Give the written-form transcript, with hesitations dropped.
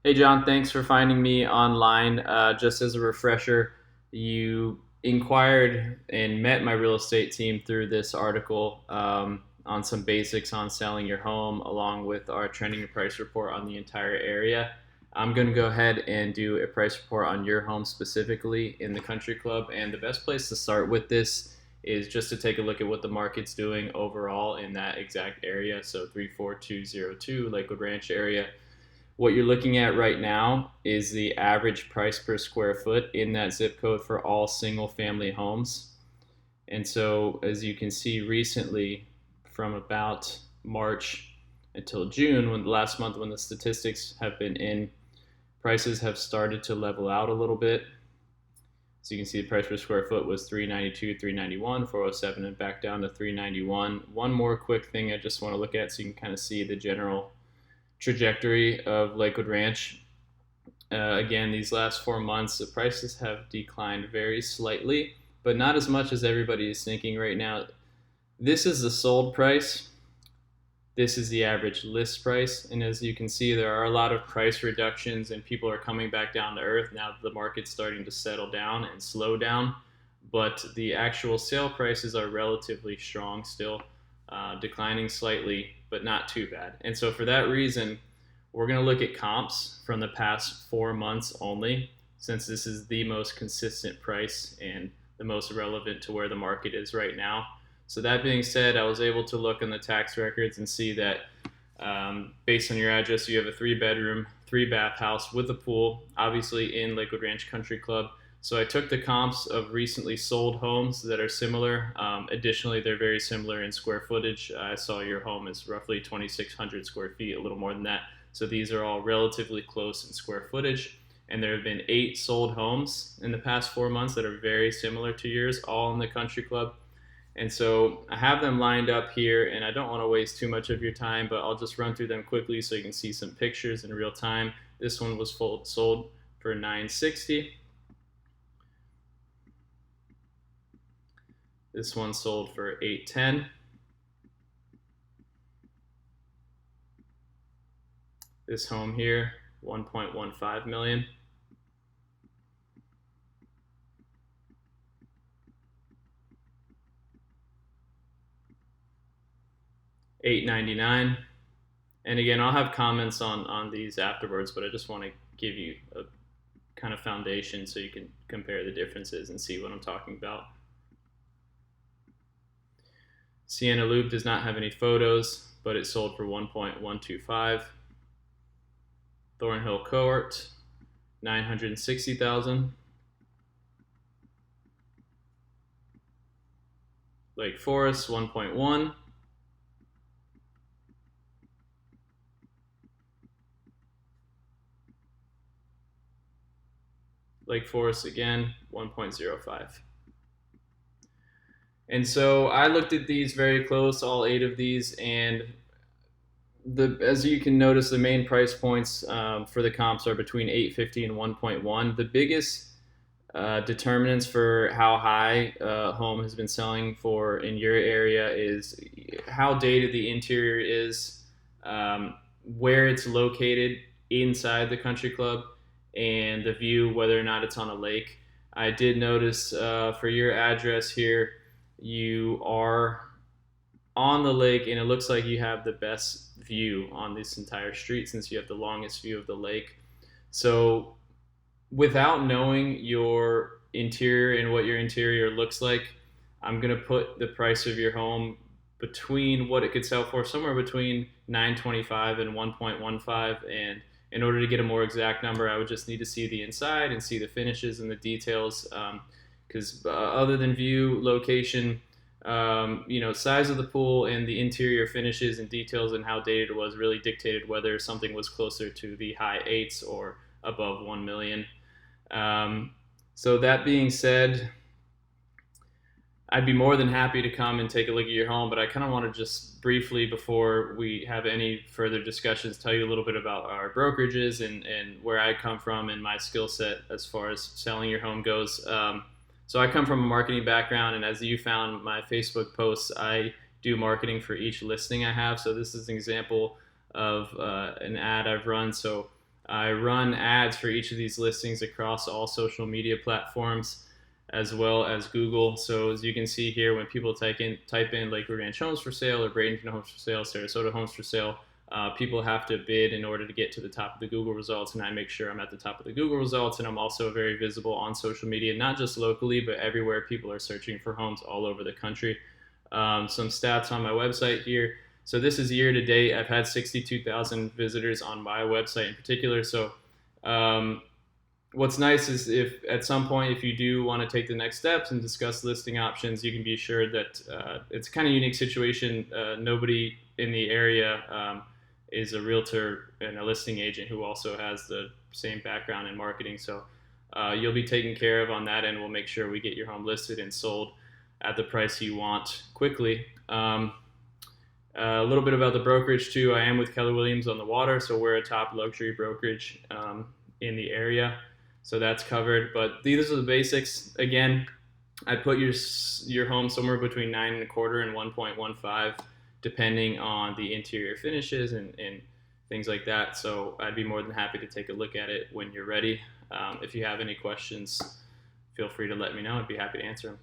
Hey John, thanks for finding me online. Just as a refresher, you inquired and met my real estate team through this article on some basics on selling your home, along with our trending and price report on the entire area. I'm going to go ahead and do a price report on your home specifically in the country club. And the best place to start with this is just to take a look at what the market's doing overall in that exact area. So 34202 Lakewood Ranch area. What you're looking at right now is the average price per square foot in that zip code for all single family homes. And so, as you can see recently, from about March until June, when last month when the statistics have been in, prices have started to level out a little bit. So you can see the price per square foot was 392, 391, 407, and back down to 391. One more quick thing I just want to look at so you can kind of see the general trajectory of Lakewood Ranch. Again, these last 4 months, the prices have declined very slightly, but not as much as everybody is thinking right now. This is the sold price. This is the average list price. And as you can see, there are a lot of price reductions and people are coming back down to earth now that the market's starting to settle down and slow down. But the actual sale prices are relatively strong still, declining slightly, but not too bad. And so for that reason, we're going to look at comps from the past 4 months only, since this is the most consistent price and the most relevant to where the market is right now. So that being said, I was able to look in the tax records and see that based on your address, you have a 3-bedroom, 3-bath house with a pool, obviously in Lakewood Ranch Country Club. So I took the comps of recently sold homes that are similar. Additionally, they're very similar in square footage. I saw your home is roughly 2,600 square feet, a little more than that. So these are all relatively close in square footage. And there have been 8 sold homes in the past 4 months that are very similar to yours, all in the country club. And so I have them lined up here, and I don't want to waste too much of your time, but I'll just run through them quickly so you can see some pictures in real time. This one was sold for $960. This one sold for $810. This home here, $1.15 million. $899. And again, I'll have comments on these afterwards, but I just want to give you a kind of foundation so you can compare the differences and see what I'm talking about. Sienna Loop does not have any photos, but it sold for $1.125. Thornhill Court, $960,000. Lake Forest, 1.1. Lake Forest again, 1.05. And so I looked at these very close, all 8 of these, and as you can notice, the main price points for the comps are between 850 and 1.1. The biggest determinants for how high a home has been selling for in your area is how dated the interior is, where it's located inside the country club, and the view, whether or not it's on a lake. I did notice for your address here, you are on the lake, and it looks like you have the best view on this entire street since you have the longest view of the lake. So without knowing your interior and what your interior looks like, I'm going to put the price of your home between what it could sell for, somewhere between 925 and 1.15. And in order to get a more exact number, I would just need to see the inside and see the finishes and the details, because other than view, location, size of the pool and the interior finishes and details and how dated it was really dictated whether something was closer to the high 8s or above 1 million. So that being said, I'd be more than happy to come and take a look at your home, but I kind of want to just briefly, before we have any further discussions, tell you a little bit about our brokerages and where I come from and my skill set as far as selling your home goes. So I come from a marketing background, and as you found my Facebook posts, I do marketing for each listing I have. So this is an example of an ad I've run. So I run ads for each of these listings across all social media platforms as well as Google. So as you can see here, when people type in Lakewood Ranch homes for sale or Bradenton homes for sale, Sarasota homes for sale, people have to bid in order to get to the top of the Google results, and I make sure I'm at the top of the Google results, and I'm also very visible on social media, not just locally, but everywhere people are searching for homes all over the country. Some stats on my website here. So this is year to date. I've had 62,000 visitors on my website in particular. So what's nice is if at some point, if you do want to take the next steps and discuss listing options, you can be sure that it's a kind of unique situation. Nobody in the area is a realtor and a listing agent who also has the same background in marketing. So you'll be taken care of on that end. We'll make sure we get your home listed and sold at the price you want quickly. A little bit about the brokerage too. I am with Keller Williams on the water, so we're a top luxury brokerage in the area. So that's covered. But these are the basics. Again, I put your home somewhere between 9.25 and 1.15, depending on the interior finishes and things like that. So I'd be more than happy to take a look at it when you're ready. If you have any questions, feel free to let me know. I'd be happy to answer them.